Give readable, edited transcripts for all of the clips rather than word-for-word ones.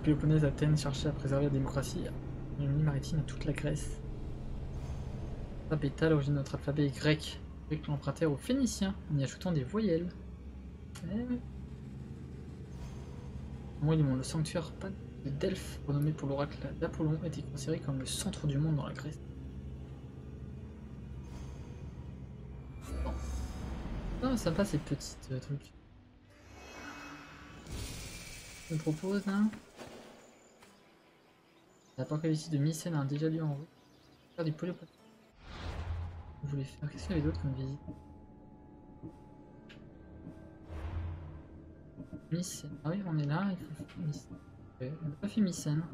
Péloponnèse, Athènes cherchaient à préserver la démocratie, l'harmonie maritime à toute la Grèce. Bêta, l'origine de notre alphabet est grec, avec l'emprunteur aux Phéniciens, en y ajoutant des voyelles. Moi, le sanctuaire de Delphes, renommé pour l'oracle d'Apollon, était considéré comme le centre du monde dans la Grèce. Non, sympa ces petits trucs. Je me propose hein. L'apocalypse de Mycène a déjà lieu en route. Faire du Péloponnèse. Vous voulez faire qu'est-ce qu'il y avait d'autre comme visite? Mycène. Ah oui, on est là, il faut faire Mycène. Okay. On n'a pas fait Mycène.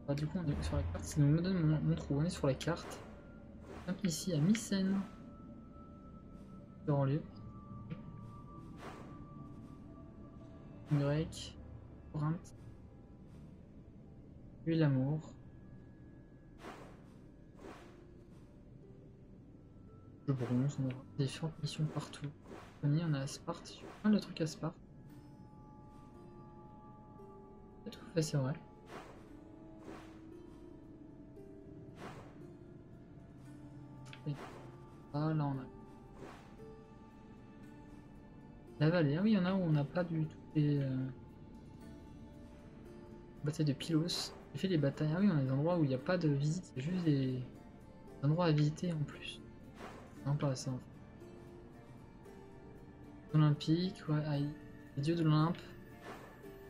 Ah, du coup, on est sur la carte. Ça nous donne mon trou. On est sur la carte. Donc ici à Mycène. Dans lieu. Grec. Corinthe. Puis l'amour. Le bronze, on a différentes missions partout. On a Sparte, plein de trucs à Sparte. C'est tout fait, c'est vrai. Et ah, là on a la vallée. Ah oui, il y en a où on n'a pas du tout les batailles de Pylos. J'ai fait les batailles. Ah oui, on a des endroits où il n'y a pas de visite, c'est juste des endroits à visiter en plus. Non, pas ça en fait. Olympique, ouais, aïe. Les dieux de l'Olympe.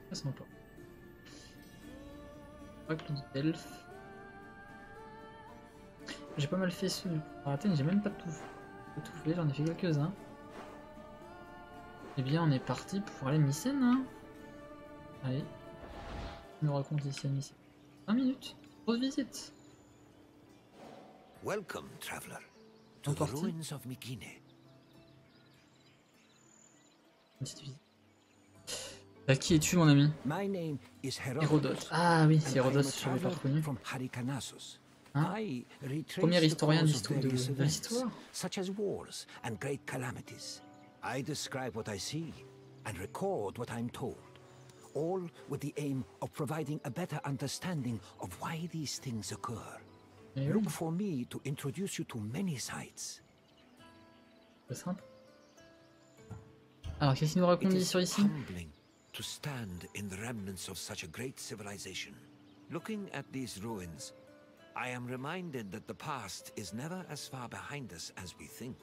Très sympa. Oracle de Delphes. J'ai pas mal fait ceux du Athènes, j'ai même pas tout fait, j'en ai fait quelques-uns. Et bien on est parti pour aller à Mycène, hein. Allez. On nous raconte ici à Mycène. 20 minutes. Grosse visite. Welcome, traveler, to the ruins of Mykine. Une petite visite. Qui es-tu, mon ami? Hérodote. Ah oui, c'est Hérodote, je l'avais pas reconnu. Hein? Premier historien de l'histoire. Such as wars and great calamities. I describe what I see and record what I'm told, all with the aim of providing a better understanding of why these things occur. Look for me to introduce you to many sites. C'est simple. Alors, qu'est-ce qu'il nous raconte sur ici? To stand in the remnants of such a great civilization. Looking at these ruins, I am reminded that the past is never as far behind us as we think.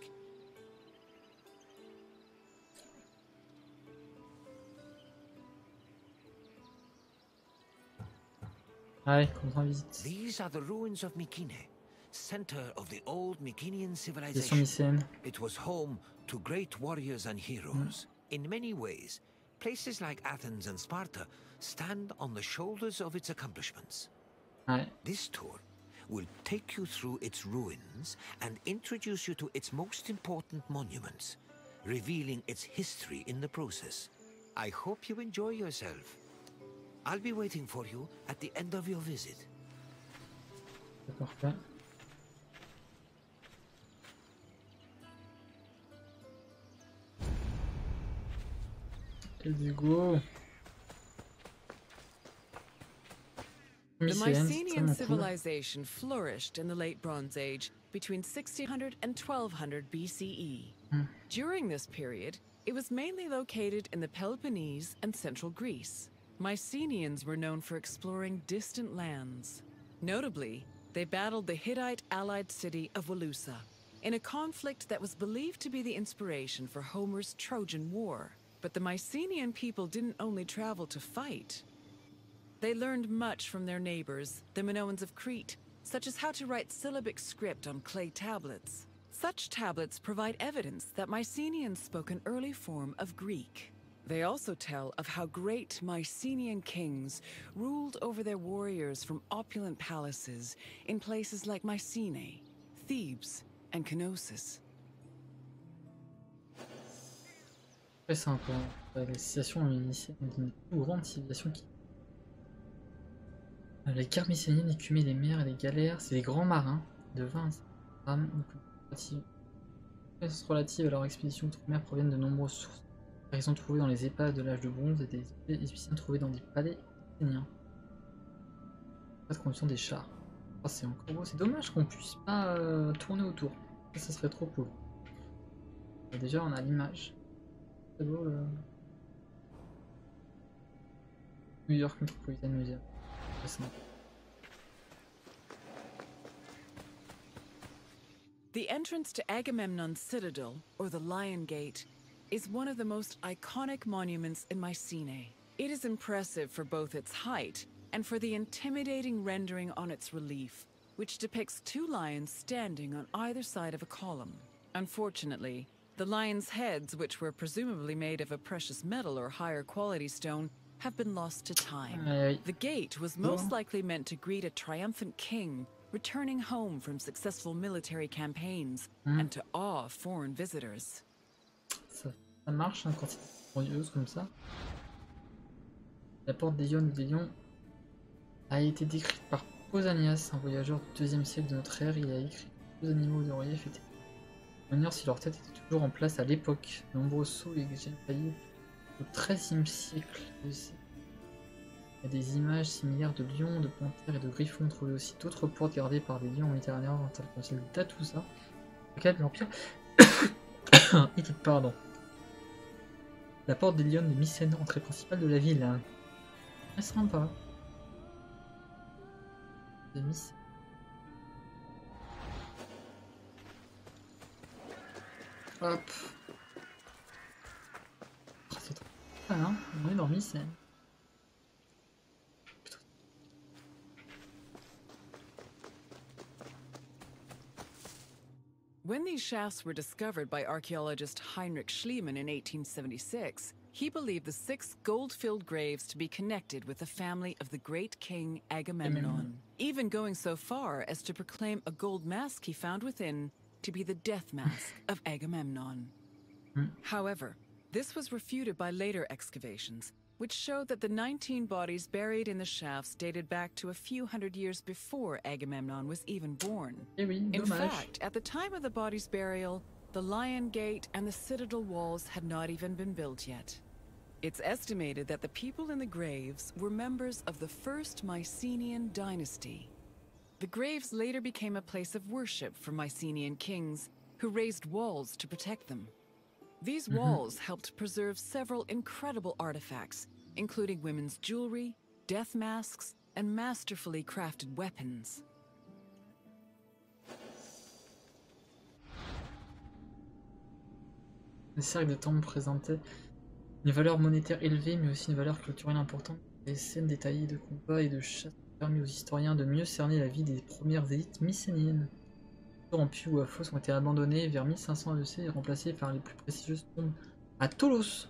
Allez, comprends visite. These are the ruins of Mykine, center of the old Mykinian civilization. It was home to great warriors and heroes. In many ways, places like Athens and Sparta stand on the shoulders of its accomplishments. This tour will take you through its ruins and introduce you to its most important monuments, revealing its history in the process. I hope you enjoy yourself. I'll be waiting for you at the end of your visit. Parfait. Let's go. The Mycenaean civilization flourished in the late Bronze Age between 1600 and 1200 BCE. During this period, it was mainly located in the Peloponnese and central Greece. Mycenaeans were known for exploring distant lands. Notably, they battled the Hittite allied city of Walusa in a conflict that was believed to be the inspiration for Homer's Trojan War. But the Mycenaean people didn't only travel to fight. They learned much from their neighbors, the Minoans of Crete, such as how to write syllabic script on clay tablets. Such tablets provide evidence that Mycenaeans spoke an early form of Greek. They also tell of how great Mycenaean kings ruled over their warriors from opulent palaces in places like Mycenae, Thebes, and Knossos. Très sympa. La civilisation initiale d'une plus grande civilisation qui. Les cartes mycéniennes écumaient les mers et les galères, c'est les grands marins de 20 rames relatives à leur expédition outre-mer proviennent de nombreuses sources. Ils sont trouvés dans les épaves de l'âge de bronze et des égyptiens trouvés dans des palais athéniens. Pas de condition des chars. Oh, c'est encore beau. C'est dommage qu'on puisse pas tourner autour. Ça serait trop cool. Et déjà, on a l'image. C'est beau le New York Metropolitan Museum. The entrance to Agamemnon's citadel, or the Lion Gate, is one of the most iconic monuments in Mycenae. It is impressive for both its height and for the intimidating rendering on its relief, which depicts two lions standing on either side of a column. Unfortunately, the lions' heads, which were presumably made of a precious metal or higher quality stone, have been lost to time. The gate was most likely meant to greet a triumphant king returning home from successful military campaigns and to awe foreign visitors. Ça marche hein, quand c'est grandiose comme ça. La porte des lions a été décrite par Pausanias, un voyageur du 2e siècle de notre ère. Il a écrit que les animaux de relief étaient. On ignore si leur tête était toujours en place à l'époque. De nombreux sceaux et taillés au XIIIe siècle. Il y a des images similaires de lions, de panthères et de griffons trouvées aussi. D'autres portes gardées par des lions méditerranéens tels que celle d'Atoussa, lequel de l'Empire. Pardon. La porte des lions de Mycène, entrée principale de la ville. C'est sympa. De Mycène. Hop. Oh, c'est trop. Ah, hein, on est dans Mycène. When these shafts were discovered by archaeologist Heinrich Schliemann in 1876, he believed the 6 gold-filled graves to be connected with the family of the great king Agamemnon, even going so far as to proclaim a gold mask he found within to be the death mask of Agamemnon. However, this was refuted by later excavations, which showed that the 19 bodies buried in the shafts dated back to a few hundred years before Agamemnon was even born. In fact, at the time of the bodies' burial, the Lion Gate and the citadel walls had not even been built yet. It's estimated that the people in the graves were members of the first Mycenaean dynasty. The graves later became a place of worship for Mycenaean kings, who raised walls to protect them. These walls helped preserve several incredible artifacts, including women's jewelry, death masks, and masterfully crafted weapons. Les cercles de temple présentaient une valeur monétaire élevée, mais aussi une valeur culturelle importante. Les scènes détaillées de combats et de chasse ont permis aux historiens de mieux cerner la vie des premières élites mycéniennes. En puits ou à fosse ont été abandonnés vers 1500 EC et remplacés par les plus prestigieuses tombes à Tholos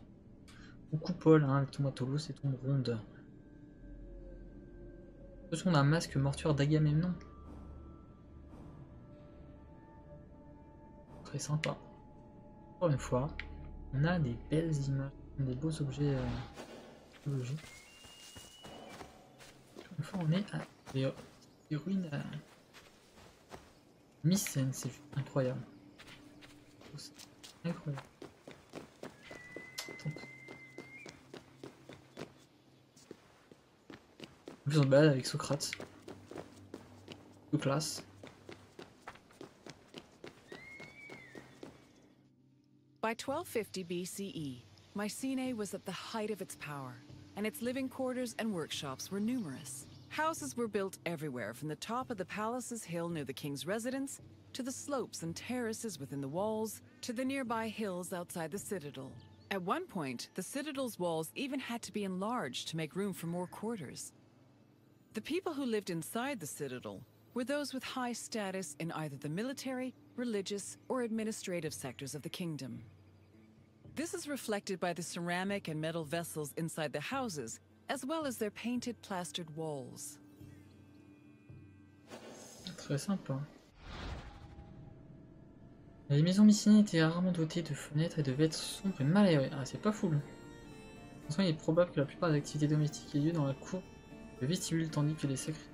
ou coupoles, hein, les tombes à Tholos et tombes rondes. Ce sont un masque mortuaire d'Agamemnon. Très sympa. Encore une fois, on a des belles images, des beaux objets archéologiques. Une fois, on est à des ruines. Mycène, c'est juste incroyable. Incroyable. En plus, on se balade avec Socrate. De classe. By 1250 BCE, Mycenae was at the height of its power, and its living quarters and workshops were numerous. Houses were built everywhere, from the top of the palace's hill near the king's residence, to the slopes and terraces within the walls, to the nearby hills outside the citadel. At one point, the citadel's walls even had to be enlarged to make room for more quarters. The people who lived inside the citadel were those with high status in either the military, religious, or administrative sectors of the kingdom. This is reflected by the ceramic and metal vessels inside the houses, as well as their painted plastered walls. Très sympa. Les maisons mycéniennes étaient rarement dotées de fenêtres et devaient être sombres et mal aérées. Ah, c'est pas fou. Il est probable que la plupart des activités domestiques aient lieu dans la cour, le vestibule, tandis que les sacrifices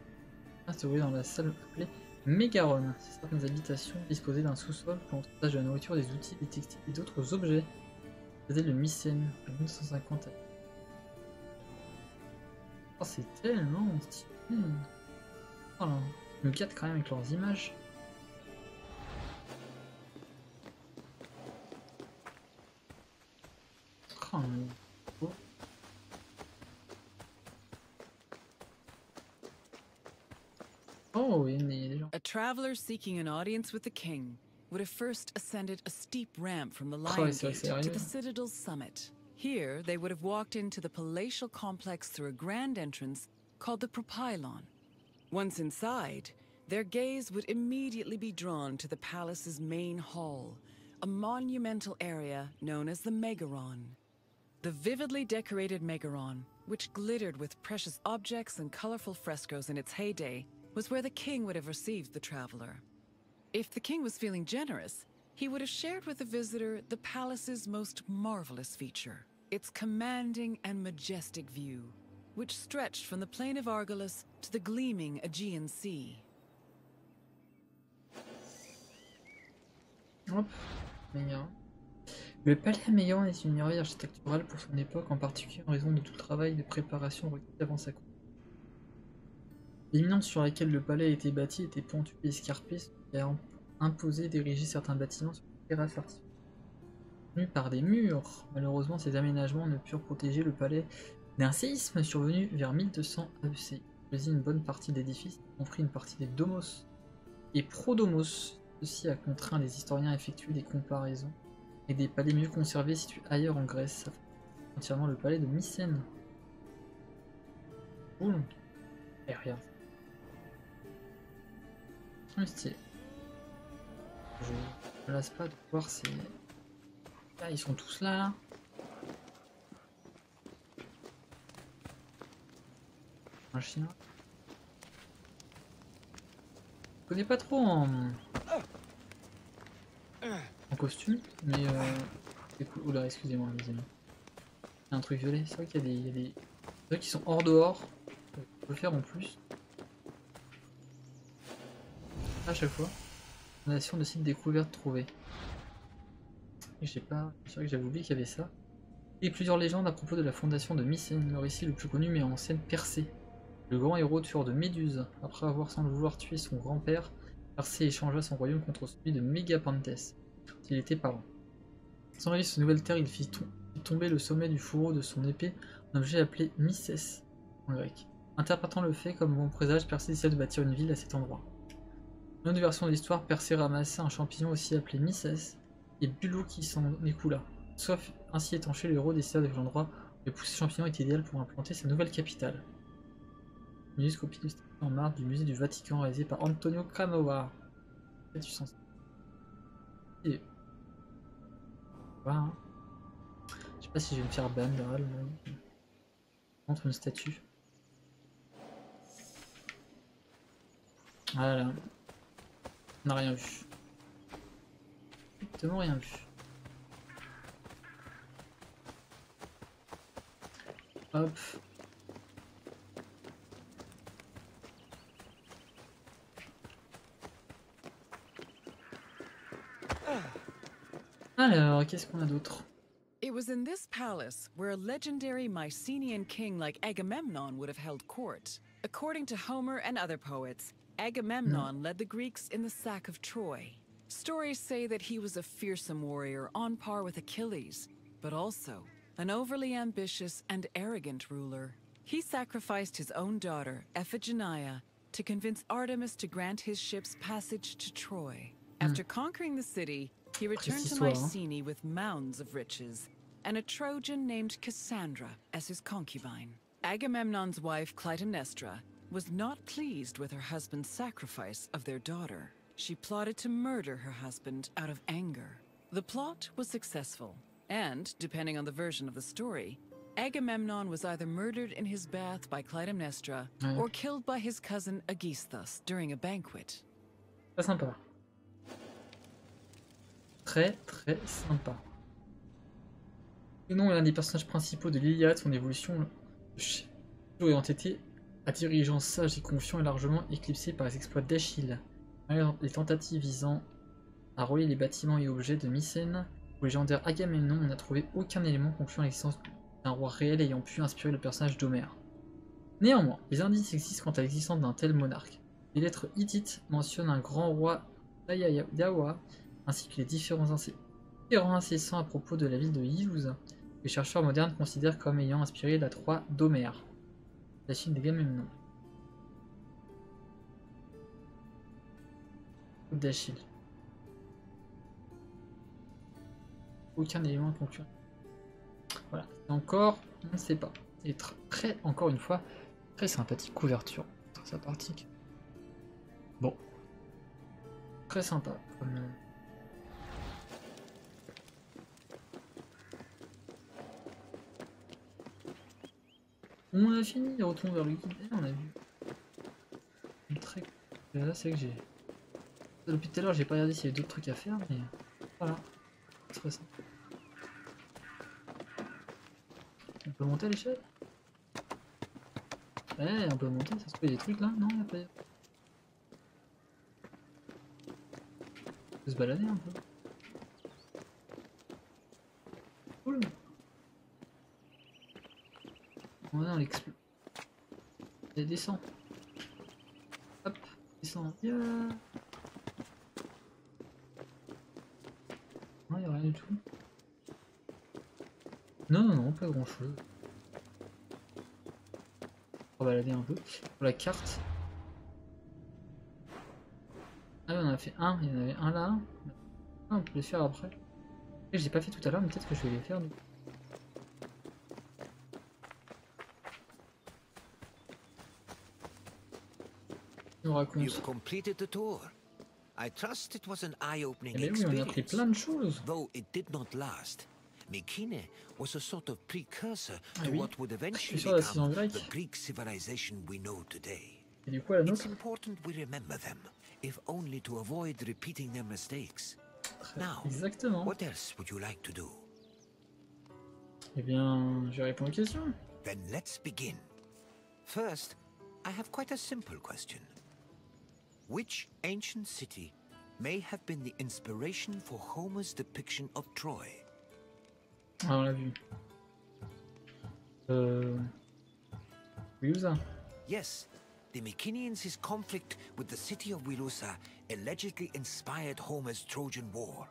instaurés dans la salle appelée Mégaron. Certaines habitations disposaient d'un sous-sol pour l'entreposage de la nourriture, des outils, des textiles et d'autres objets. C'était le Mycène, en 1950. Oh, c'est tellement stylé. Oh là, ils me gâtent quand même avec leurs images. Oh, oh. Oh, il y a des gens. A traveler seeking an audience with the king would have first ascended a steep ramp from the Lion Gate to the Citadel's summit. Here, they would have walked into the palatial complex through a grand entrance called the Propylon. Once inside, their gaze would immediately be drawn to the palace's main hall, a monumental area known as the Megaron. The vividly decorated Megaron, which glittered with precious objects and colorful frescoes in its heyday, was where the king would have received the traveler. If the king was feeling generous, he would have shared with the visitor the palace's most marvelous feature, its commanding and majestic view, which stretched from the plain of Argolis to the gleaming Aegean Sea. Hop, Megaron. Le palais Megaron est une merveille architecturale pour son époque, en particulier en raison de tout le travail de préparation requis avant sa construction. L'éminence sur laquelle le palais a été bâti était pentue et escarpée, ce qui a imposé d'ériger certains bâtiments sur des terrasses artificielles. Tenus par des murs, malheureusement ces aménagements ne purent protéger le palais d'un séisme survenu vers 1200 AEC. Il une bonne partie de l'édifice, y compris une partie des domos et prodomos. Ceci a contraint les historiens à effectuer des comparaisons et des palais mieux conservés situés ailleurs en Grèce. Ça fait entièrement le palais de Mycène. Cool. Et regarde. Stylé. Je me lasse pas de voir ces... Là, ils sont tous là. Un chinois. Je connais pas trop en costume, mais c'est cool. Oula, excusez-moi, les amis. Il y a un truc violet. C'est vrai qu'il y a des trucs qui sont hors dehors. On peut faire en plus. À chaque fois. Fondation de site découverte trouvée. Et j'ai pas. C'est vrai que j'avais oublié qu'il y avait ça. Et plusieurs légendes à propos de la fondation de Mycène. Le récit le plus connu met en scène Persée, le grand héros tueur de Méduse. Après avoir sans le vouloir tué son grand-père, Persée échangea son royaume contre celui de Mégapenthes, s'il était parent. Sans aller sur nouvelle terre, il fit tomber le sommet du fourreau de son épée, un objet appelé Mycès en grec. Interprétant le fait comme bon présage, Persée décida de bâtir une ville à cet endroit. Dans une version de l'histoire, Persée ramassa un champignon aussi appelé Mycès, et Bulot qui s'en écoula. Sauf ainsi étanché, le héros décida de l'endroit où le poussé champignon était idéal pour implanter sa nouvelle capitale. Une copie de statue en marbre du musée du Vatican réalisée par Antonio Canova. C'est du sens. Et voilà. Hein. Je sais pas si je vais me faire ban là. Entre une statue. Voilà. On n'a rien vu. Exactement rien vu. Hop. Alors, qu'est-ce qu'on a d'autre? It was in this palace where a legendary Mycenaean king like Agamemnon would have held court. According to Homer and other poets, Agamemnon led the Greeks in the sack of Troy. Stories say that he was a fearsome warrior on par with Achilles, but also an overly ambitious and arrogant ruler. He sacrificed his own daughter, Iphigenia, to convince Artemis to grant his ship's passage to Troy. After conquering the city, he returned to Mycenae with mounds of riches, and a Trojan named Cassandra as his concubine. Agamemnon's wife, Clytemnestra, was not pleased with her husband's sacrifice of their daughter. She plotted to murder her husband out of anger. The plot was successful, and, depending on the version of the story, Agamemnon was either murdered in his bath by Clytemnestra or killed by his cousin Aegisthus during a banquet. Très sympa. Très très sympa. Le nom est l'un des personnages principaux de l'Iliade. Son évolution ayant été à dirigeant sage et confiant est largement éclipsé par les exploits d'Achille. Les tentatives visant à relier les bâtiments et objets de Mycène Pour le légendaire Agamemnon, on n'a trouvé aucun élément concluant l'existence d'un roi réel ayant pu inspirer le personnage d'Homère. Néanmoins, les indices existent quant à l'existence d'un tel monarque. Les lettres hittites mentionnent un grand roi Dawa, ainsi que les différents incessants à propos de la ville de Yuz, que les chercheurs modernes considèrent comme ayant inspiré la Troie d'Homère, la Chine d'Agamemnon. D'Achille. Aucun élément concluant. Voilà, encore, on ne sait pas. C'est très, encore une fois, très sympathique couverture, très sympathique. Bon, très sympa. On a fini, retourne vers le guide. On a vu. Très. Là, c'est que j'ai. Depuis tout à l'heure, j'ai pas regardé s'il y avait d'autres trucs à faire, mais voilà. C'est très simple. On peut monter à l'échelle? Ouais, on peut monter, ça se fait des trucs là? Non, il y a pas. On peut se balader un peu. Cool. On va dans l'explo. Et descend. Hop, descend. Yeah. Non, il n'y a rien du tout. Non, pas grand chose. On va balader un peu. Pour la carte. Ah, on en a fait un, il y en avait un là. Ah, on peut les faire après. Et j'ai pas fait tout à l'heure, mais peut-être que je vais les faire. Du coup. On raconte. You've completed the tour. I trust it was an eye-opening experience. Oui, on a appris plein de choses. Though it did not last. Mykine was a sort of precursor to what would eventually become the Greek civilization we know today. Et du coup, la nôtre. It's important we remember them, if only to avoid repeating their mistakes. Now, what else would you like to do? Eh bien, je réponds aux questions. Then let's begin. First, I have quite a simple question. Which ancient city may have been the inspiration for Homer's depiction of Troy? Ah, on l'a vu. Wilusa. Yes, the Mycenaeans' conflict with the city of Wilusa allegedly inspired Homer's Trojan War.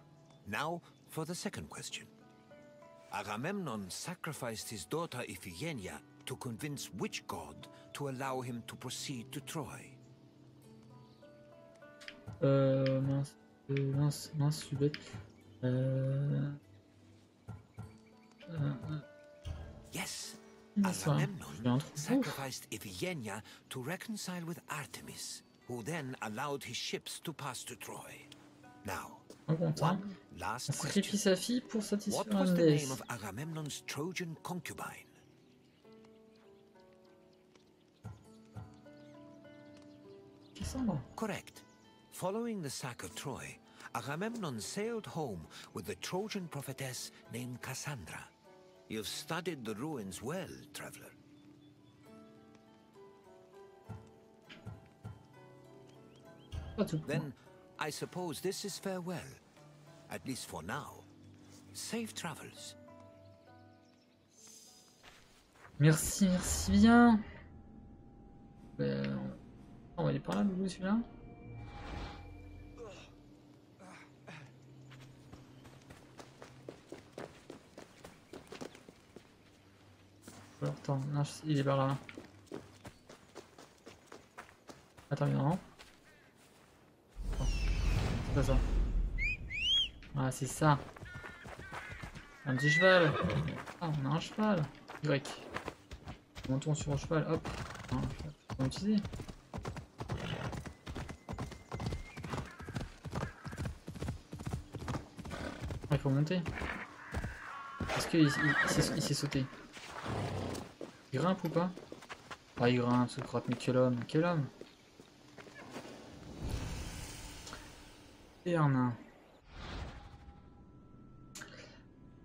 Now, for the second question. Agamemnon sacrificed his daughter Iphigenia to convince which god to allow him to proceed to Troy? Mince, je suis bête. Yes, Agamemnon sacrificed Iphigenia to reconcile with Artemis, who then allowed his ships to pass to Troy. Now, one last question. Sa fille pour satisfaire what was the name of Agamemnon's Trojan concubine? Cassandra. Correct. Following the sack of Troy, Agamemnon sailed home with the Trojan prophetess named Cassandra. You've studied the ruins well, traveler. Then, I suppose this is farewell. At least for now. Safe travels. Merci bien. On va aller par là, du coup, celui-là. Alors, attends, non, il est par là. Attends, non. C'est pas ça. Ah, c'est ça. Un petit cheval. Ah, on a un cheval. Y. Montons sur le cheval, hop. On va utiliser. Il faut monter. Est-ce qu'il s'est sauté? Il grimpe ou pas? Ah, il grimpe, ce crotte, mais quel homme, quel homme! Terne.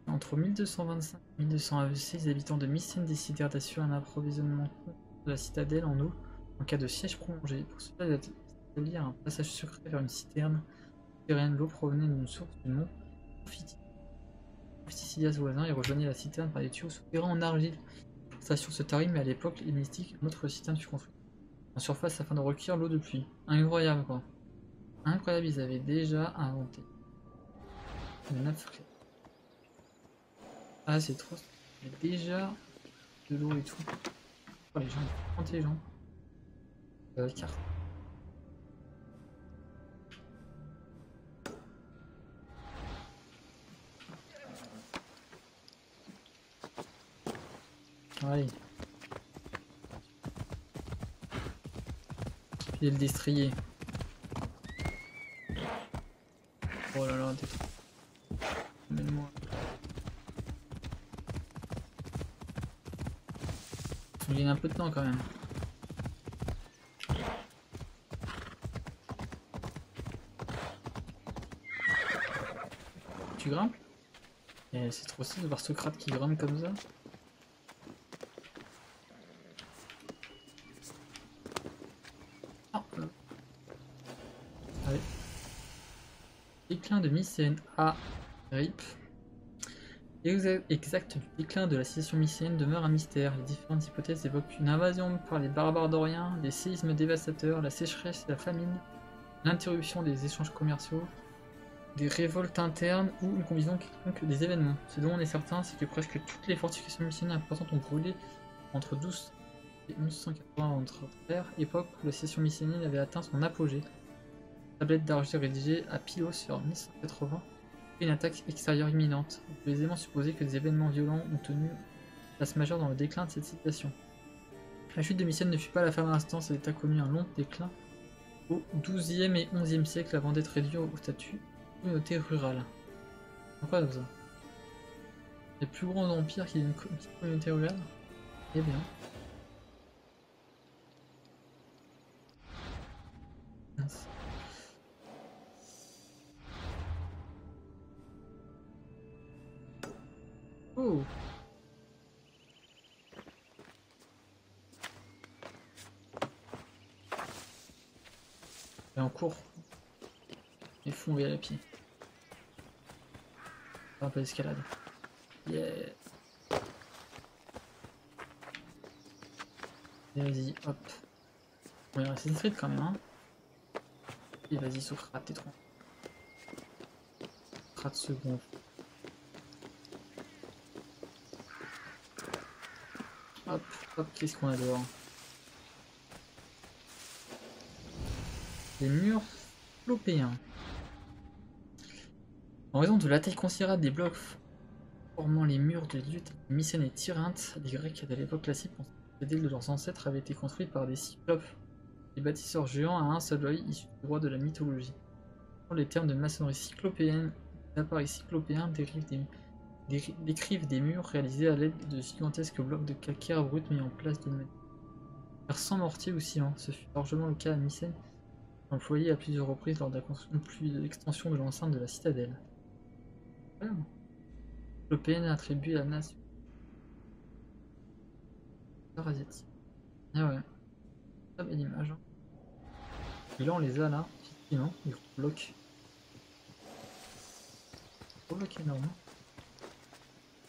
Entre 1225 et 1200 AEC, les habitants de Mycène décidèrent d'assurer un approvisionnement de la citadelle en eau en cas de siège prolongé. Pour cela, il a établi un passage secret vers une citerne souterraine. L'eau provenait d'une source du mont Amphitys. Sicilias voisin et rejoignait la citerne par des tuyaux souterrains en argile. La station se tarit, mais à l'époque hellénistique, une autre citerne fut construite en surface afin de recueillir l'eau de pluie. Incroyable quoi. Incroyable, ils avaient déjà inventé une nappe phréatique. Ah c'est trop. Il y a déjà de l'eau et tout. Oh les gens, ils sont intelligents. Carte. Allez. Puis le destrier. Oh là là, mets-moi. Il gagne un peu de temps quand même. Tu grimpes? Et c'est trop stylé de voir Socrate qui grimpe comme ça. Allez. Déclin de Mycène à RIP. Exact du déclin de la civilisation mycéenne demeure un mystère. Les différentes hypothèses évoquent une invasion par les barbares doriens, des séismes dévastateurs, la sécheresse et la famine, l'interruption des échanges commerciaux, des révoltes internes ou une combinaison quelconque des événements. Ce dont on est certain, c'est que presque toutes les fortifications mycéennes importantes ont brûlé entre 12 et 1180 avant notre ère, époque où la civilisation mycénienne avait atteint son apogée. Tablette d'argile rédigée à Pylos sur 1180. Une attaque extérieure imminente. On peut aisément supposer que des événements violents ont tenu place majeure dans le déclin de cette situation. La chute de Mycène ne fut pas la fin d'un instant, cet état connut un long déclin au XIIe et XIe siècle avant d'être réduit au statut de communauté rurale. Incroyable ça. Les plus grands empires qui ont une communauté rurale. Eh bien. Mince. Oh. Et on court. Et fond à pied. Un peu d'escalade. Yeah. Et vas-y, hop. Bon, il reste une frite quand même, hein. Et vas-y, Socrate, t'es trop. Socrate second. Hop, hop, qu'est-ce qu'on a dehors? Les murs cyclopéens. En raison de la taille considérable des blocs formant les murs de lutte Mycène et Tyrinthe, les Grecs de l'époque classique pensaient que les îles de leurs ancêtres avaient été construites par des cyclopes, des bâtisseurs géants à un seul œil issus du roi de la mythologie. Les termes de maçonnerie cyclopéenne et d'appareil cyclopéen décrivent des murs réalisés à l'aide de gigantesques blocs de calcaire brut mis en place de manière sans mortier ou ciment. Ce fut largement le cas à Mycène, employé à plusieurs reprises lors de l'extension de l'enceinte de la citadelle. Cyclopéenne attribuée à la nation asiatique. Ah ouais, très belle image. Et là on les a là, effectivement, les gros blocs. Gros blocs énormes.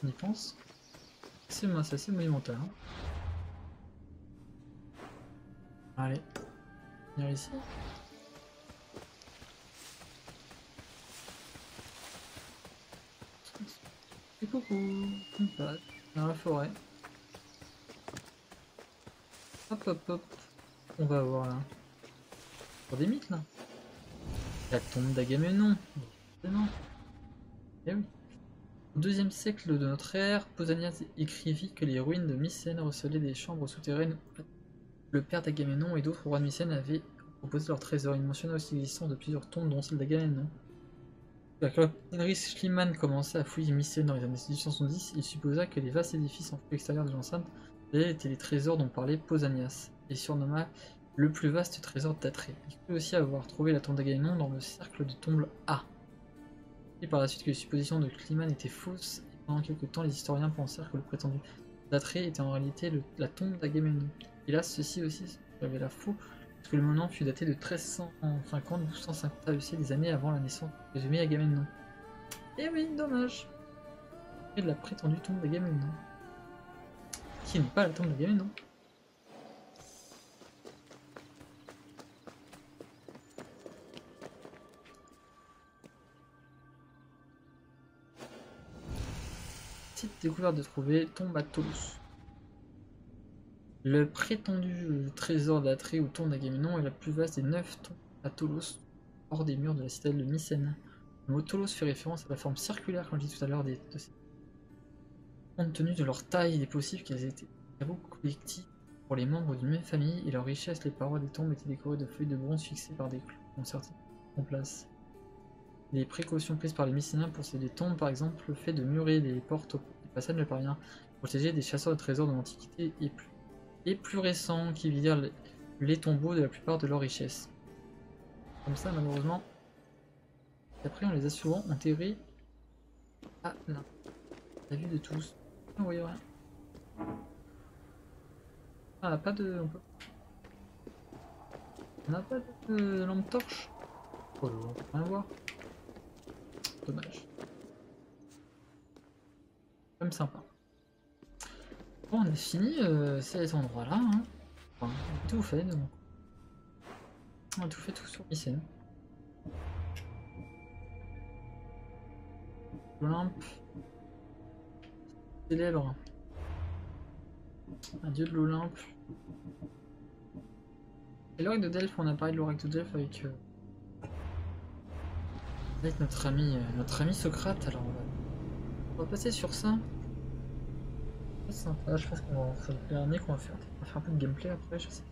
On y pense. C'est assez monumental. Hein. Allez, venir ici. Et coucou, une patte dans la forêt. Hop hop hop. On va voir là. Pour des mythes là. La tombe d'Agamemnon. Forcément. Eh oui. Au IIe siècle de notre ère, Pausanias écrivit que les ruines de Mycène recelaient des chambres souterraines. Le père d'Agamemnon et d'autres rois de Mycène avaient proposé leur trésor. Il mentionna aussi l'existence de plusieurs tombes, dont celle d'Agamemnon. Lorsque Henry Schliemann commençait à fouiller Mycène dans les années 1870, il supposa que les vastes édifices en feu extérieur de l'enceinte étaient les trésors dont parlait Pausanias, et surnomma le plus vaste trésor d'Atrée. Il crut aussi avoir trouvé la tombe d'Agamemnon dans le cercle de tombes A. Et par la suite que les suppositions de Schliemann étaient fausses, et pendant quelque temps les historiens pensèrent que le prétendu d'Atrée était en réalité la tombe d'Agamemnon. Hélas, ceci aussi avait la faux, parce que le monument fut daté de 1350-1250 AEC, des années avant la naissance présumée Agamemnon. Et oui, dommage. Et de la prétendue tombe d'Agamemnon. Qui n'est pas la tombe d'Agamemnon. Site découverte de trouver, tombe à Toulouse. Le prétendu trésor d'Atrée ou tombe d'Agamemnon est la plus vaste des 9 tombes à Toulouse, hors des murs de la citadelle de Mycène. Le mot Toulouse fait référence à la forme circulaire, comme je dis tout à l'heure, de ces. Compte tenu de leur taille, il est possible qu'elles aient été collectifs pour les membres d'une même famille et leur richesse, les parois des tombes étaient décorées de feuilles de bronze fixées par des clous concertés en place. Les précautions prises par les Mycéniens pour ces tombes, par exemple, le fait de murer les portes au passage ne parvient protéger des chasseurs de trésors de l'Antiquité et plus récents qui vidèrent les tombeaux de la plupart de leurs richesses. Comme ça, malheureusement, après on les a souvent enterrés à la vue de tous. On voyait rien. Ah, pas de. On n'a pas de lampe torche. Oh, on peut rien voir. Dommage. Comme sympa. Bon, on a fini cet endroit-là. Hein. Enfin, on a tout fait. Donc. On a tout fait tout sur Mycène. Olympe. Célèbre. Un dieu de l'Olympe. Et l'oracle de Delphes, on a parlé de l'oracle de Delphes avec notre ami Socrate. Alors on va passer sur ça. C'est sympa, je pense qu'on va faire le dernier qu'on va faire. On va faire un peu de gameplay après, je sais.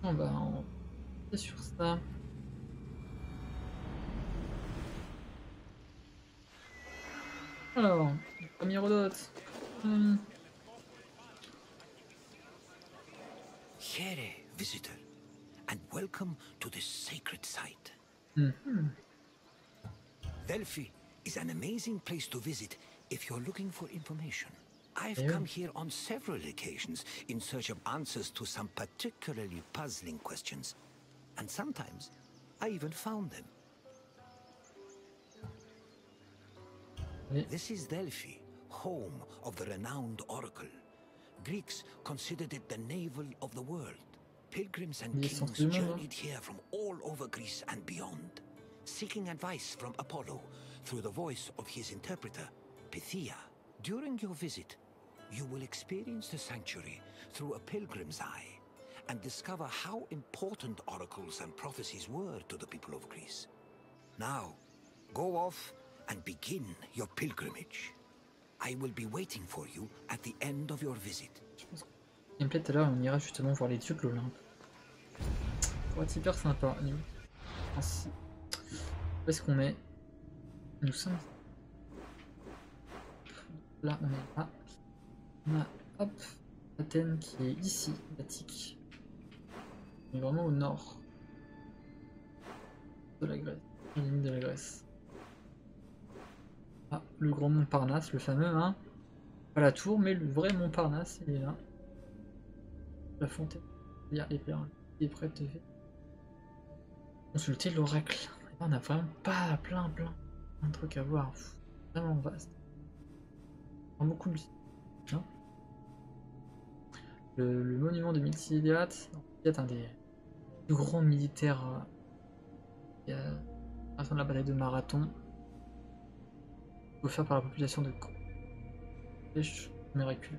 On va passer sur ça. Alors, le premier Hérodote. Here, visitor, and welcome to this sacred site. Delphi is an amazing place to visit if you're looking for information. I've come here on several occasions in search of answers to some particularly puzzling questions, and sometimes I even found them. This is Delphi, home of the renowned oracle. Greeks considered it the navel of the world. Pilgrims and kings journeyed here from all over Greece and beyond, seeking advice from Apollo through the voice of his interpreter, Pythia. During your visit, you will experience the sanctuary through a pilgrim's eye and discover how important oracles and prophecies were to the people of Greece. Now, go off and begin your pilgrimage. I will be waiting for you at the end of your visit. Gameplay tout à l'heure, on ira justement voir les dieux de l'Olympe. Ça pourrait être hyper sympa. Où est-ce qu'on est? Nous sommes là, on est là. On a hop Athènes qui est ici, Attique. On est vraiment au nord de la Grèce, la limite de la Grèce. Ah, le grand mont Parnasse, le fameux, hein. Pas la tour, mais le vrai mont Parnasse, il est là. La fontaine, il y a les perles, il est prêt de consulter l'oracle. On a vraiment pas plein de trucs à voir. Vraiment vaste. Beaucoup de hein. Le monument de Miltiades, peut-être un des plus grands militaires à la fin de la bataille de Marathon, offert par la population de Pêche miraculeux.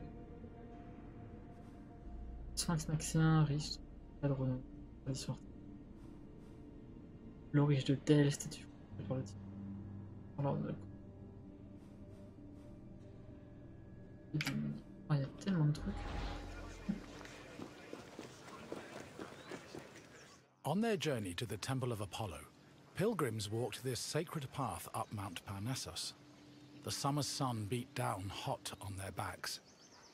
Sphinx maxien, riche, pas de renom, tradition artistique. L'origine de Delphes, statue par le titre. Alors, il y a tellement de trucs. On their journey to the Temple of Apollo, pilgrims walked this sacred path up Mount Parnassus. The summer sun beat down hot on their backs.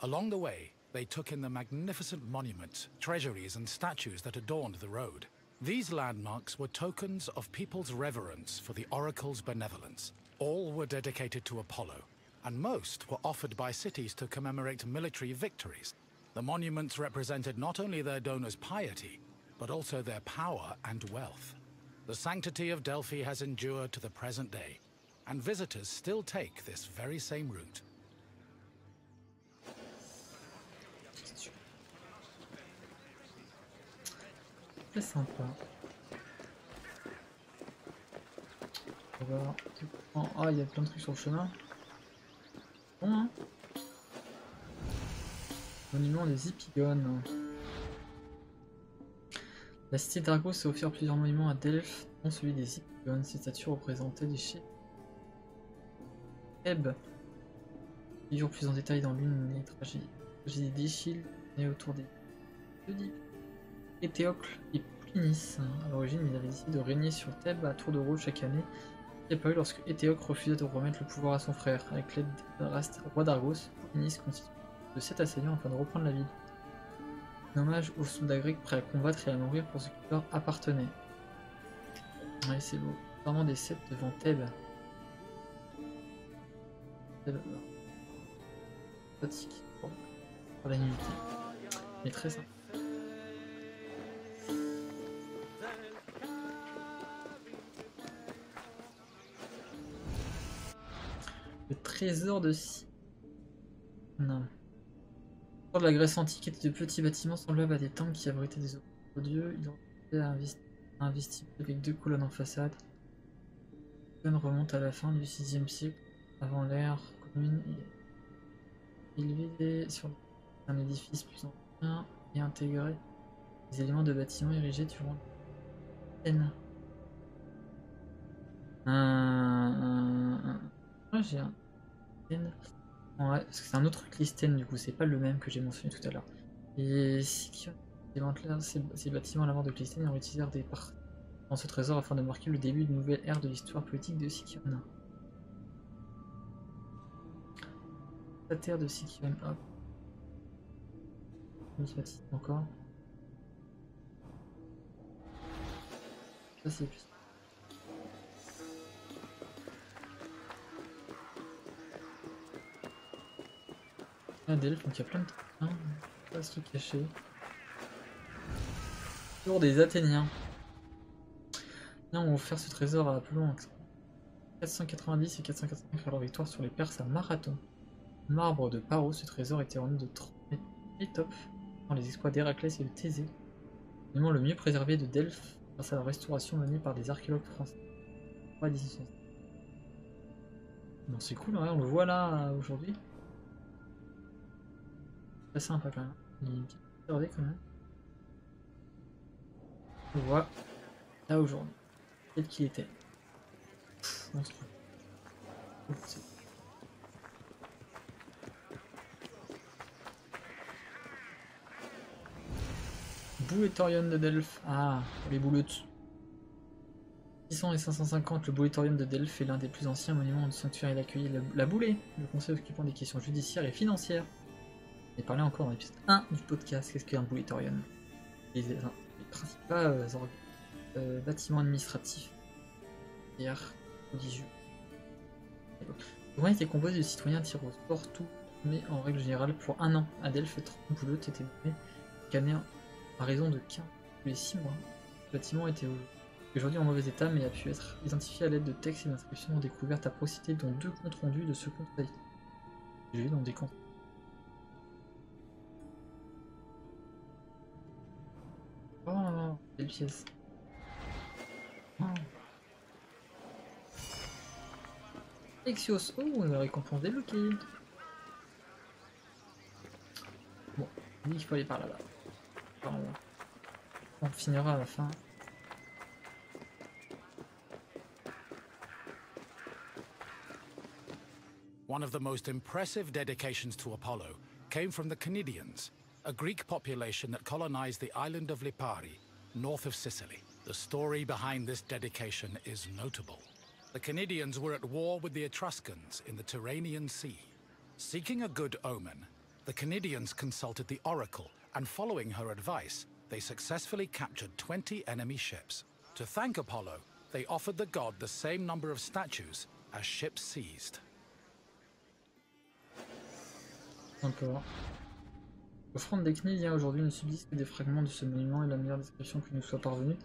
Along the way, they took in the magnificent monuments, treasuries, and statues that adorned the road. These landmarks were tokens of people's reverence for the oracle's benevolence. All were dedicated to Apollo, and most were offered by cities to commemorate military victories. The monuments represented not only their donors' piety, but also their power and wealth. The sanctity of Delphi has endured to the present day, and visitors still take this very same route. C'est sympa. On va voir. Ah, il y a plein de trucs sur le chemin. Bon, hein. Monument des Épigones. La cité d'Argos a offert plusieurs monuments à Delphes, dont celui des Épigones. Ces statues représentaient des chefs. Thèbes figure plus en détail dans l'une des tragédies d'Échille, née autour des Éthéocle et Plinis. À l'origine, il avait décidé de régner sur Thèbes à tour de rôle chaque année. Il n'y a pas eu lorsque Éthéocle refusait de remettre le pouvoir à son frère. Avec l'aide du roi d'Argos, Plinis constitue de 7 assaillants afin de reprendre la ville. Un hommage aux soldats grecs prêts à combattre et à mourir pour ce qui leur appartenait. Ouais, c'est beau. Vraiment des 7 devant Thèbes. Fatigue pour la nuit. Mais très simple. Le trésor de Si. Non. Lors de la Grèce antique étaient de petits bâtiments semblables à des temples qui abritaient des dieux. Ils ont un vestibule avec 2 colonnes en façade. La colonne remonte à la fin du 6e siècle avant l'ère commune et élevé sur un édifice plus ancien et intégré des éléments de bâtiments érigés durant la j'ai un ouais, parce que c'est un autre Clisthène du coup, c'est pas le même que j'ai mentionné tout à l'heure. Et Sicyon démantelèrent ces bâtiments à la mort de Clisthène et en utilisèrent des parties dans ce trésor afin de marquer le début d'une nouvelle ère de l'histoire politique de Sicyon. La terre de Sicyon, hop. Encore. Ça c'est plus. Ah, Delphes, donc il y a plein de trucs. Hein, pas ce truc caché. Toujours des Athéniens. Là, on va faire ce trésor à plus loin. 490 et 485 après leur victoire sur les Perses à Marathon. Marbre de Paros, ce trésor était orné de 30 étoffes dans les exploits d'Héraclès et de Thésée. L'élément le mieux préservé de Delphes grâce à la restauration menée par des archéologues français. Bon, c'est cool, ouais, on le voit là aujourd'hui. C'est sympa quand même. Il est bien préservé quand même. On le voit là aujourd'hui. Tel qu'il était. Monstrueux. Boulethorium de Delphes. Ah, les boulettes. 600 et 550, le Boulethorium de Delphes est l'un des plus anciens monuments du sanctuaire. Il accueille la Boulée, le conseil occupant des questions judiciaires et financières. On a parlé encore dans l'épisode 1 du podcast. Qu'est-ce qu'un Boulethorium? Les principaux bâtiments administratifs religieux. Le gouvernement était composé de citoyens tirés au sport, tout, mais en règle générale, pour un an, à Delphes, 30 boulettes étaient nommées cannées à raison de 15 tous les 6 mois. Le bâtiment était aujourd'hui en mauvais état, mais a pu être identifié à l'aide de textes et d'inscriptions découvertes à proximité, dont 2 comptes rendus de ce conseil. J'ai vu dans des comptes. Oh, belle pièce. Oh. Exios, oh, la récompense débloquée. Bon, on dit qu'il faut aller par là-bas. On finira à la fin. One of the most impressive dedications to Apollo came from the Cnidians, a Greek population that colonized the island of Lipari, north of Sicily. The story behind this dedication is notable. The Cnidians were at war with the Etruscans in the Tyrrhenian Sea. Seeking a good omen, the Cnidians consulted the oracle, and following her advice, they successfully captured 20 enemy ships. To thank Apollo, they offered the god the same number of statues as ships seized. Encore. L'offrande des Cnidiens aujourd'hui ne subsiste que des fragments de ce monument et la meilleure description qui nous soit parvenue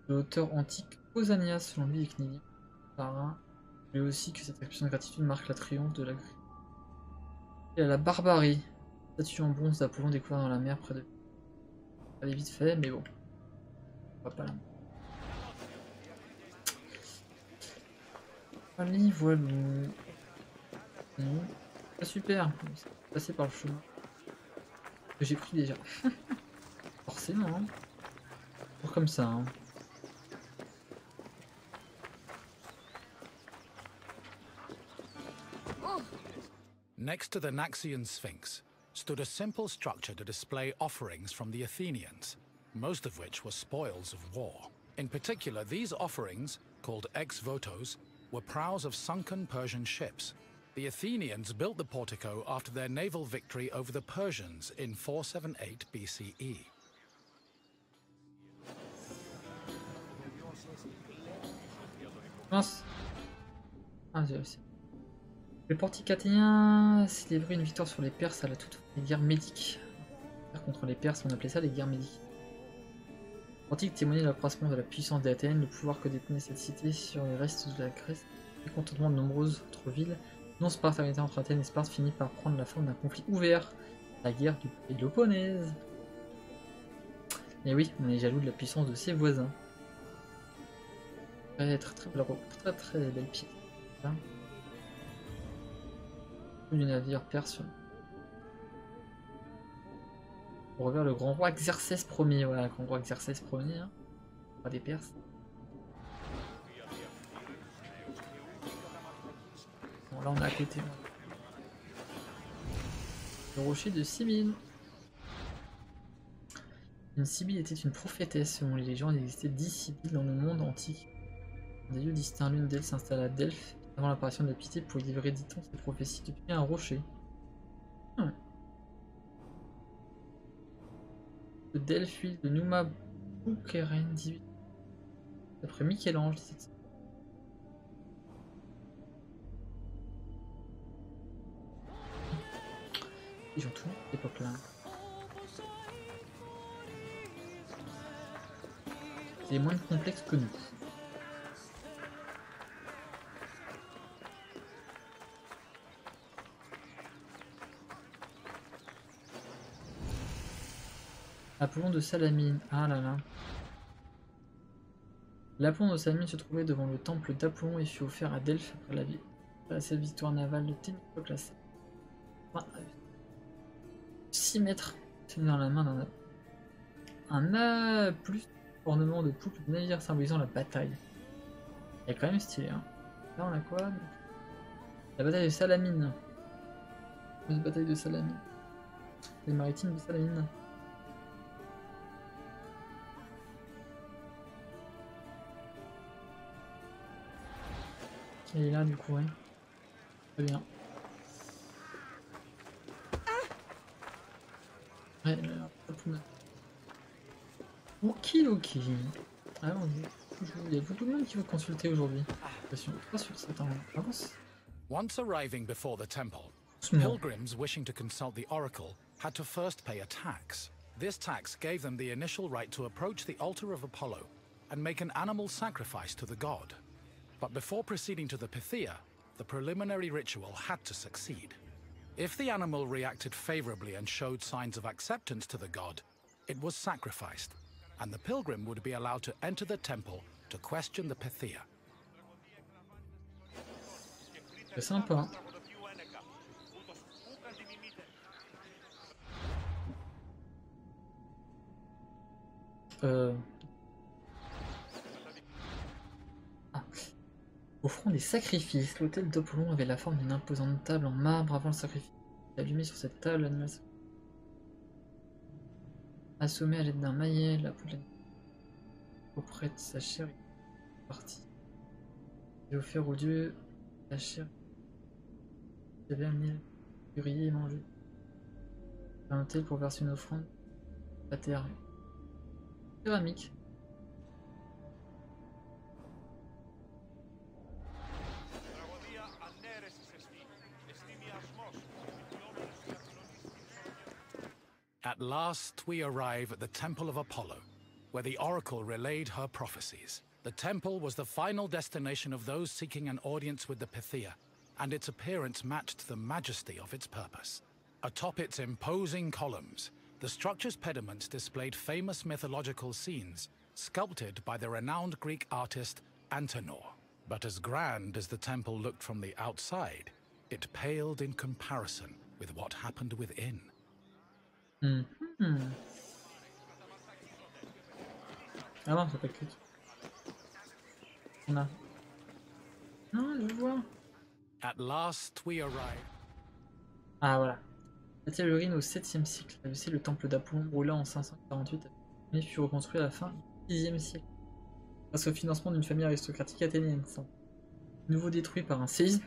de l'auteur antique Pausanias, selon lui les Cnidiens, par un Mais aussi que cette expression de gratitude marque la triomphe de la Grèce. Et à la barbarie. Statue en bronze d'Apollon découvert dans la mer près de... Elle est vite fait, mais bon. On va pas là. Allez, voilà. Ah, super. Passer par le chemin. Que j'ai pris déjà. Forcément. Hein. Toujours comme ça. Hein. Next to the Naxian Sphinx stood a simple structure to display offerings from the Athenians, most of which were spoils of war. In particular, these offerings, called ex-votos, were prows of sunken Persian ships. The Athenians built the portico after their naval victory over the Persians in 478 BCE. Mince. Ah, le portique athénien célébrait une victoire sur les Perses à la toute fin des guerres médiques. Contre les Perses, on appelait ça les guerres médiques. Le portique témoignait de l'accroissement de la puissance d'Athènes, le pouvoir que détenait cette cité sur les restes de la Grèce, et contentement de nombreuses autres villes. Non spartanité entre Athènes et Sparte finit par prendre la forme d'un conflit ouvert, la guerre du Péloponnèse. Et oui, on est jaloux de la puissance de ses voisins. Très belle pièce. Du navire perse. On revient le grand roi Xerxès Ier. Voilà, le grand roi Xerxès Ier. Hein. Pas des Perses. Bon, là on est à côté. Le rocher de Sibylle. Une Sibylle était une prophétesse. Selon les légendes, il existait 10 Sibylles dans le monde antique. Des lieux distincts, l'une d'elles s'installa à Delphes avant l'apparition de la Pythée pour livrer, dit-on, ses prophéties depuis un rocher. De Delphes, ville de Numa Boukeren, 18. D'après Michel-Ange, 17. Ils ont tout à cette époque-là. C'est moins complexe que nous. Apollon de Salamine. Ah là là. L'Apollon de Salamine se trouvait devant le temple d'Apollon et fut offert à Delphes après cette victoire navale de Thémistocle. 6 mètres tenu dans la main d'un un plus ornement de poupe de navire symbolisant la bataille. Il est quand même stylé. Hein. Là on a quoi? La bataille de Salamine. La bataille de Salamine. Les maritimes de Salamine. Il est là du coup, ouais. Très bien. Ouais, ok. Alors, il y a beaucoup de monde qui veut consulter aujourd'hui. Pas sur cette avance. Once arriving before the temple, pilgrims wishing to consult the oracle had to first pay a tax. This tax gave them the initial right to approach the altar of Apollo and make an animal sacrifice to the god. But before proceeding to the Pythia, the preliminary ritual had to succeed. If the animal reacted favorably and showed signs of acceptance to the god, it was sacrificed, and the pilgrim would be allowed to enter the temple to question the Pythia. C'est sympa. Au front des sacrifices, l'autel d'Apollon avait la forme d'une imposante table en marbre avant le sacrifice. Allumé sur cette table, l'animal assommé à l'aide d'un maillet, la peau de l'animal auprès de sa chair est partie. J'ai offert au dieu la chair. J'avais amené le griller et mangé. Un autel pour verser une offrande. La terre. Céramique. At last we arrive at the Temple of Apollo, where the oracle relayed her prophecies. The temple was the final destination of those seeking an audience with the Pythia, and its appearance matched the majesty of its purpose. Atop its imposing columns, the structure's pediments displayed famous mythological scenes, sculpted by the renowned Greek artist Antenor. But as grand as the temple looked from the outside, it paled in comparison with what happened within. Ah non, c'est pas clic. On a... Non, je vois. At last we arrive. Ah voilà. La Tellurine au 7e siècle. C'est le temple d'Apollon brûla en 548, mais fut reconstruit à la fin du 10e siècle. Grâce au financement d'une famille aristocratique athénienne. Nouveau détruit par un séisme.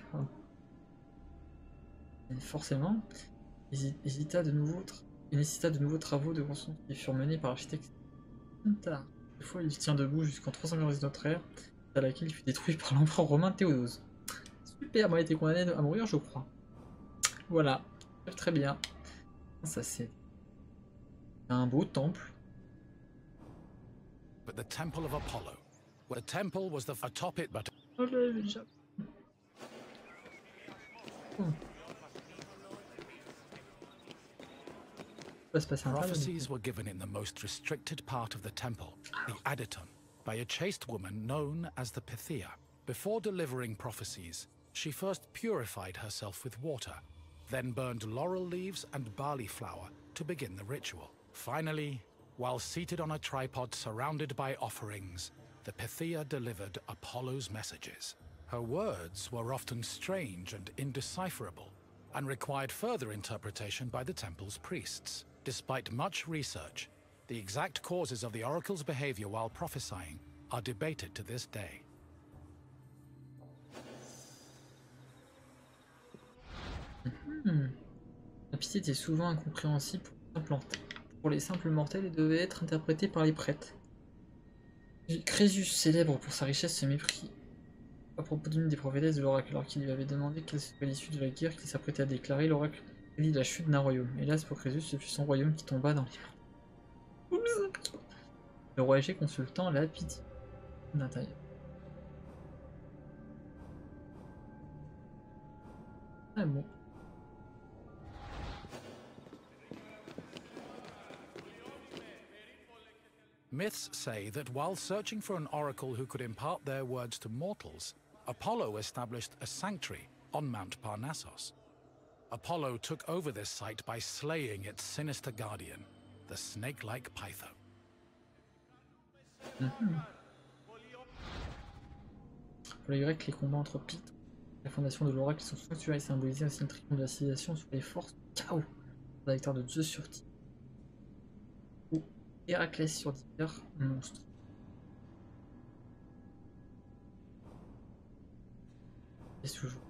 Et forcément, il nécessita de nouveaux travaux de construction qui furent menés par l'architecte Tard. Cette fois, il tient debout jusqu'en 300 ans de notre ère, à laquelle il fut détruit par l'empereur romain Théodose. Super, il a été condamné à mourir, je crois. Voilà, très bien. Ça c'est un beau temple. But the temple of Apollo. The temple was the atop it, but oh, je l'avais déjà. Prophecies were given in the most restricted part of the temple, the Adyton, by a chaste woman known as the Pythia. Before delivering prophecies, she first purified herself with water, then burned laurel leaves and barley flour to begin the ritual. Finally, while seated on a tripod surrounded by offerings, the Pythia delivered Apollo's messages. Her words were often strange and indecipherable, and required further interpretation by the temple's priests. Despite much research, the exact causes of the oracle's behavior while prophesying are debated to this day. La pitié était souvent incompréhensible pour les simples mortels et devait être interprétée par les prêtres. Crésus, célèbre pour sa richesse, se méprit à propos d'une des prophétesses de l'oracle, alors qu'il lui avait demandé quelle serait l'issue de la guerre qu'il s'apprêtait à déclarer. L'oracle dit la chute d'un royaume. Hélas pour Crésus, ce fut son royaume qui tomba dans les mains. Le roi Égée consultant la pitié d'intérieur. Ah bon. Myths say that while searching for an oracle who could impart their words to mortals, Apollo established a sanctuary on Mount Parnassus. Apollo took over this site by slaying its sinister guardian, the snake-like Pytho. Pour les Grecs, les combats entre Python et la fondation de l'oracle sont sanctuaires et symbolisaient aussi le triomphe de la civilisation sur les forces du chaos. La victoire de Zeus sur Tyr. Ou Héraclès sur divers monstres. Et toujours.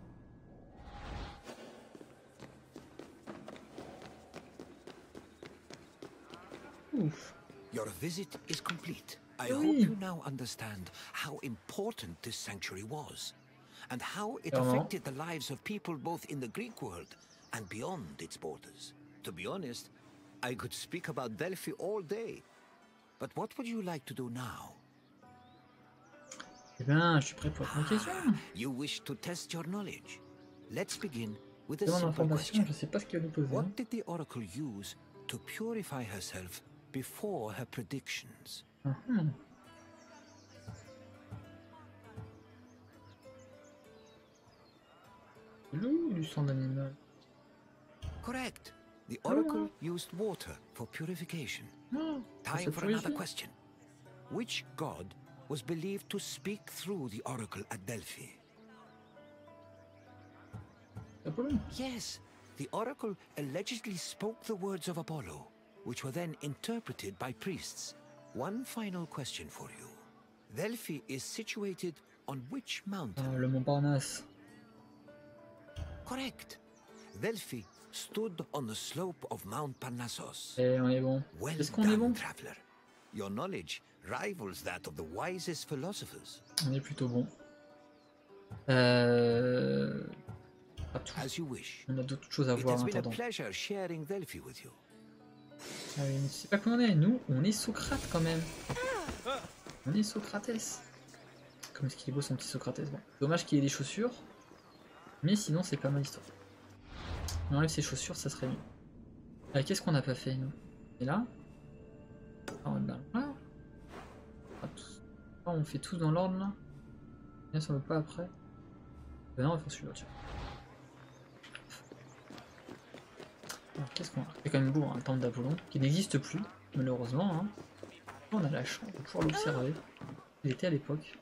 Ouf. Your visit is complete. I hope you now understand how important this sanctuary was, and how it affected the lives of people both in the Greek world and beyond its borders. To be honest, I could speak about Delphi all day, but what would you like to do now? Eh ben, je suis prêt pour une question. You wish to test your knowledge. Let's begin with a simple question. Je sais pas ce qu'il va nous poser. What did the oracle use to purify herself before her predictions? Loup du sang d'animal. Correct. The oracle used water for purification. Time for another question. Which god was believed to speak through the oracle at Delphi? Apollo? Yes, the oracle allegedly spoke the words of Apollo, which were then interpreted by priests. One final question for you. Delphi is situated on which mountain? Le Mont Parnasse. Correct. Delphi stood on the slope of Mount Parnassus. Et on est bon. Well Est-ce qu'on est bon? Traveler. Your knowledge rivals that of the wisest philosophers. On est plutôt bon. As you wish. On a d'autres choses à voir en attendant. It has been a pleasure sharing Delphi with you. Ah oui, je sais pas comment on est. Nous, on est Socrate quand même. On est Socrates. Comme ce qu'il est beau son petit Socrates. Bon. Dommage qu'il ait des chaussures. Mais sinon c'est pas mal l'histoire. On enlève ses chaussures, ça serait mieux. Qu'est-ce qu'on n'a pas fait nous? Et là on fait tout dans l'ordre là. Bien sur le pas après. Ben non, il faut celui-là. Alors qu'est-ce qu'on a? C'est quand même beau, hein, le temple d'Apollon, qui n'existe plus, malheureusement. Hein. On a la chance de pouvoir l'observer. Il était à l'époque,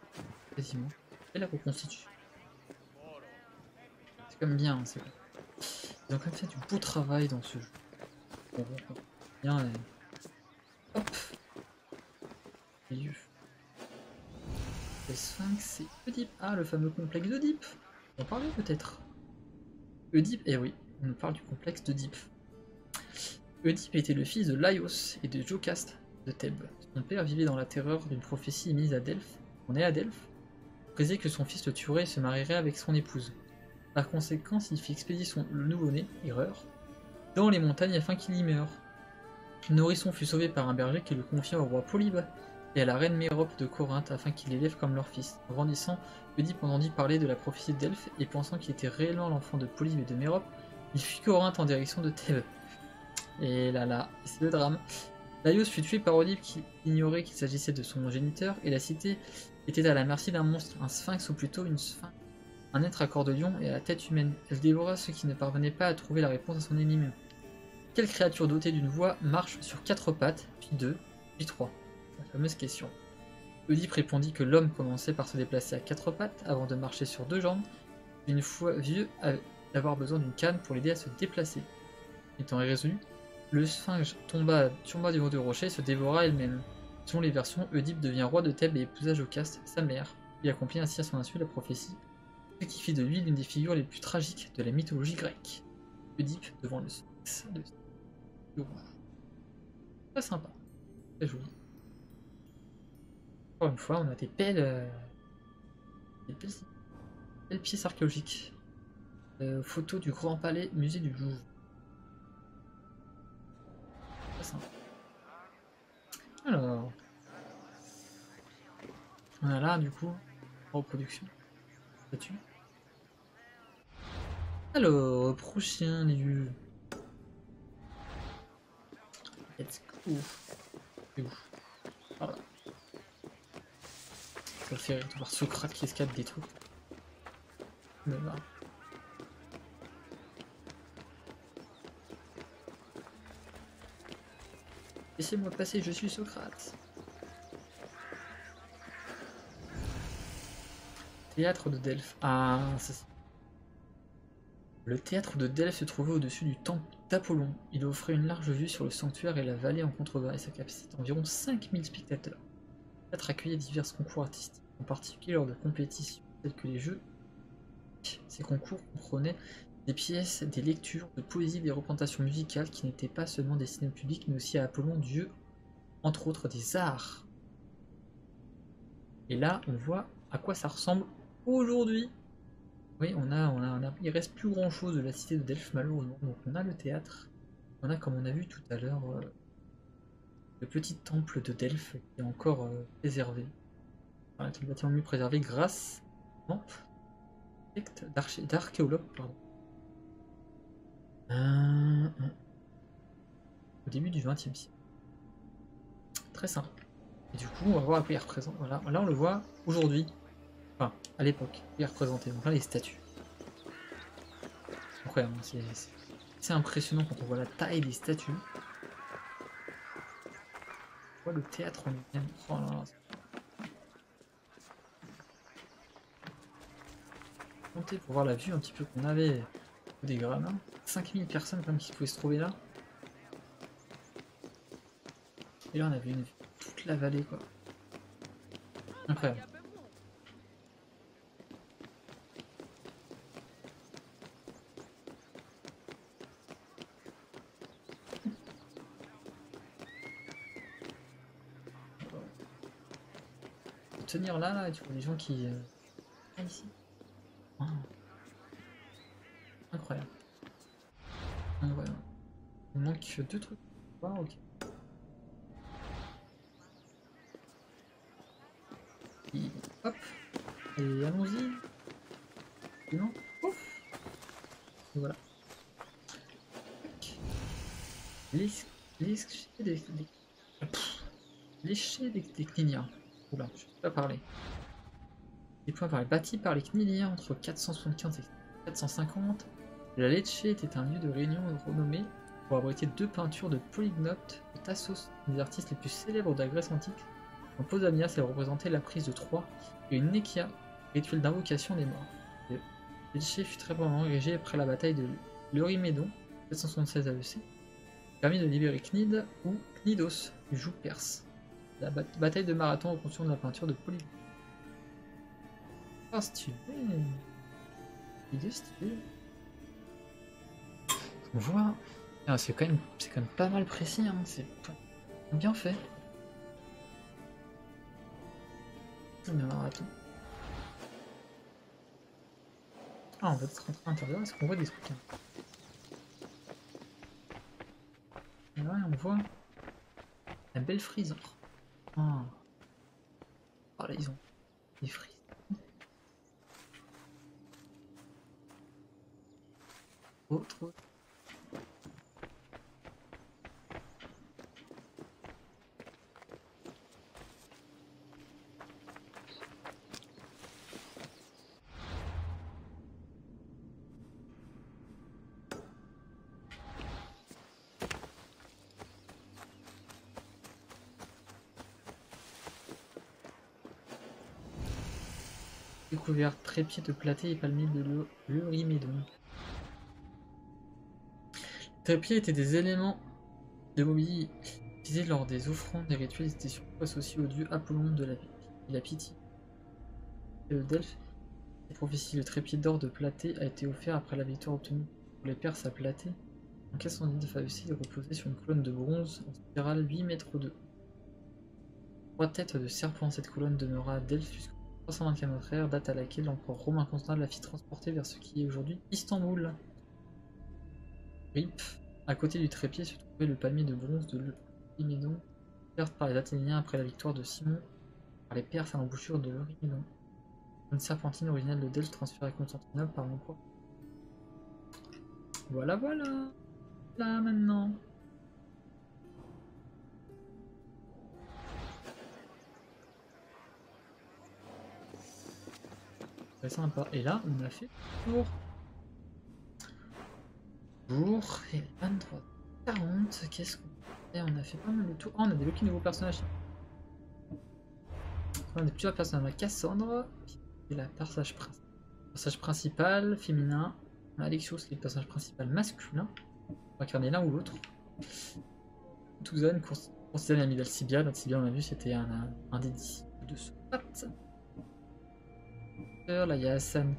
quasiment. Et la reconstitue. C'est quand même bien, hein, c'est. Ils ont quand même fait du beau travail dans ce jeu. Bon, bien. Hop. Milieu. Le Sphinx, c'est Oedipe. Ah, le fameux complexe d'Oedipe. On parlait peut-être. Oedipe, eh oui, on nous parle du complexe d'Oedipe. Oedipe était le fils de Laios et de Jocaste de Thèbes. Son père vivait dans la terreur d'une prophétie émise à Delphes. On est à Delphes. Il prédisait que son fils le tuerait et se marierait avec son épouse. Par conséquent, il fit expédier le nouveau-né, erreur, dans les montagnes afin qu'il y meure. Le nourrisson fut sauvé par un berger qui le confia au roi Polybe et à la reine Mérope de Corinthe afin qu'il l'élève comme leur fils. En grandissant, Oedipe entendit parler de la prophétie de Delphes et pensant qu'il était réellement l'enfant de Polybe et de Mérope, il fuit Corinthe en direction de Thèbes. Et là, c'est le drame. Laios fut tué par Oedipe qui ignorait qu'il s'agissait de son géniteur et la cité était à la merci d'un monstre, un sphinx ou plutôt une sphinx, un être à corps de lion et à la tête humaine. Elle dévora ceux qui ne parvenaient pas à trouver la réponse à son énigme. Quelle créature dotée d'une voix marche sur 4 pattes, puis 2, puis 3? La fameuse question. Oedipe répondit que l'homme commençait par se déplacer à 4 pattes avant de marcher sur 2 jambes, une fois vieux d'avoir besoin d'une canne pour l'aider à se déplacer. Étant irrésolu, le sphinx tomba du haut du rocher et se dévora elle-même. Selon les versions, Oedipe devient roi de Thèbes et épousa Jocaste, sa mère. Il accomplit ainsi à son insu la prophétie, ce qui fit de lui l'une des figures les plus tragiques de la mythologie grecque. Oedipe devant le sphinx de rouge. Très sympa, très joli. Encore une fois, on a des belles pièces archéologiques. Photo du Grand Palais, musée du Louvre. Très sympa. Alors, on a là du coup reproduction. Statue. Alors, prochain lieu. Let's go. C'est où? Voilà. Ça me fait rire de voir Socrate qui escape des trucs. Mais là. Laissez-moi passer, je suis Socrate. Théâtre de Delphes. Ah, ça c'est... Le théâtre de Delphes se trouvait au-dessus du temple d'Apollon. Il offrait une large vue sur le sanctuaire et la vallée en contrebas et sa capacité d'environ 5000 spectateurs. Le théâtre accueillait divers concours artistiques, en particulier lors de compétitions telles que les Jeux. Ces concours comprenaient des pièces, des lectures, de poésie, des représentations musicales qui n'étaient pas seulement destinées au public, mais aussi à Apollon, dieu, entre autres des arts. Et là, on voit à quoi ça ressemble aujourd'hui. Oui, il reste plus grand chose de la cité de Delphes malheureusement. Donc on a le théâtre, on a comme on a vu tout à l'heure le petit temple de Delphes qui est encore préservé. Enfin, le bâtiment mieux préservé grâce d'archéologues. Au début du XXe siècle. Très simple. Et du coup, on va voir à quoi il représente. Voilà, là on le voit aujourd'hui. Enfin, à l'époque, il est représenté. Donc là, les statues. Incroyable, c'est impressionnant quand on voit la taille des statues. On voit le théâtre en lui-même. Oh là là. Monter pour voir la vue un petit peu qu'on avait des gramins. 5000 personnes comme qui pouvaient se trouver là. Et là, on avait une vue toute la vallée, quoi. Incroyable. Tenir là, et tu vois des gens qui... Ah, ici. Wow. Incroyable. Incroyable. Il manque 2 trucs. Wow, ok. Et hop. et allons-y. Non. Ouf. Et voilà. Lécher des Kniliens. Oula, je ne sais pas parler. Les points parlés. Bâti par les Kniliens entre 475 et 450, la Lecce était un lieu de réunion renommé pour abriter 2 peintures de Polygnote et Tassos, un des artistes les plus célèbres de la Grèce antique. En Pausanias, elle représentait la prise de Troie, et une Nekia, rituel d'invocation des morts. Lecce fut très probablement érigée après la bataille de l'Eurymédon, 776 AEC, permis de libérer Cnide ou Cnidos, du joug perse. La bataille de Marathon reconstruction de la peinture de Polygnote. Ah, stylé! Stylé. On voit. Ah, c'est quand même pas mal précis, hein. C'est bien fait. Mais Marathon. Ah, on va être rentré à l'intérieur, est-ce qu'on voit des trucs? Et là, on voit la belle frise. Ah. Oh là, ils ont des frises. Trop. Découverte, trépied de platé et palmier de l'Eurymédon. Les trépieds étaient des éléments de mobilier utilisés lors des offrandes des rituels et étaient surtout associés au dieu Apollon de la pitié. Et le Delphes, les prophéties, le trépied d'or de Platé a été offert après la victoire obtenue pour les Perses à Platé. En 419 AEC, il reposait sur une colonne de bronze en spirale 8 mètres de haut. 3 têtes de serpent, cette colonne demeura à Delphes jusqu'en 324 notre ère, date à laquelle l'empereur romain Constantin la fit transporter vers ce qui est aujourd'hui Istanbul. RIP. À côté du trépied se trouvait le palmier de bronze de l'Eurymédon, offert par les Athéniens après la victoire de Simon par les Perses à l'embouchure de l'Eurymédon. Une serpentine originale de Delphes transférée à Constantinople par l'empereur. Voilà. Là maintenant. Sympa. Et là, on a fait tour. Et 23h40. Qu'est-ce qu'on fait? On a fait pas mal de tours. Oh, on a débloqué de nouveaux personnages. On a plusieurs personnages. On a Cassandre, qui est la personnage principal féminin. On a Alexios, qui est le personnage principal masculin. On va incarner l'un ou l'autre. Touzan, considéré l'ami d'Alcibia. D'Alcibia, on a vu, c'était un des disciples de Socrate. Là, il y a Hassan.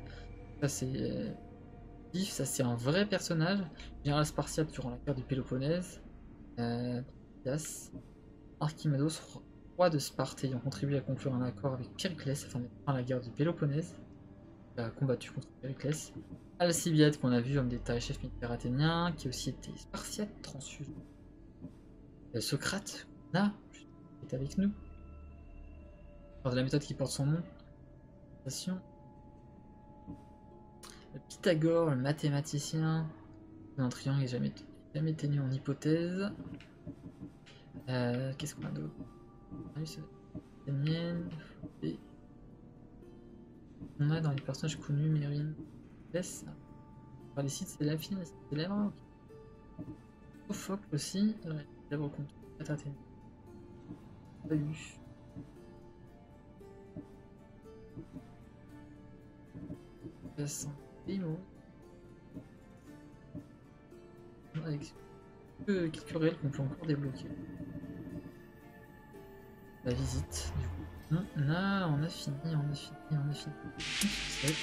Ça, c'est Vif, ça, c'est un vrai personnage. Général spartiate durant la guerre du Péloponnèse. Archimados, roi de Sparte, ayant contribué à conclure un accord avec Périclès afin de mettre fin à la guerre du Péloponnèse. Il a combattu contre Périclès. Alcibiade, qu'on a vu, homme d'État et chef militaire athénien, qui a aussi été spartiate, transfuge. Socrate, là, qui est avec nous. Alors, de la méthode qui porte son nom. Pythagore, le mathématicien. Un triangle n'est jamais tenu en hypothèse. Qu'est-ce qu'on a d'autre? On a dans les personnages connus Mérine. Laisse. Par les sites célèbres, célèbres. Sophocle aussi. Célèbre contre Athénée. Pas eu. Avec quelques réels qu'on peut encore débloquer. La visite, du coup. On a fini. 7.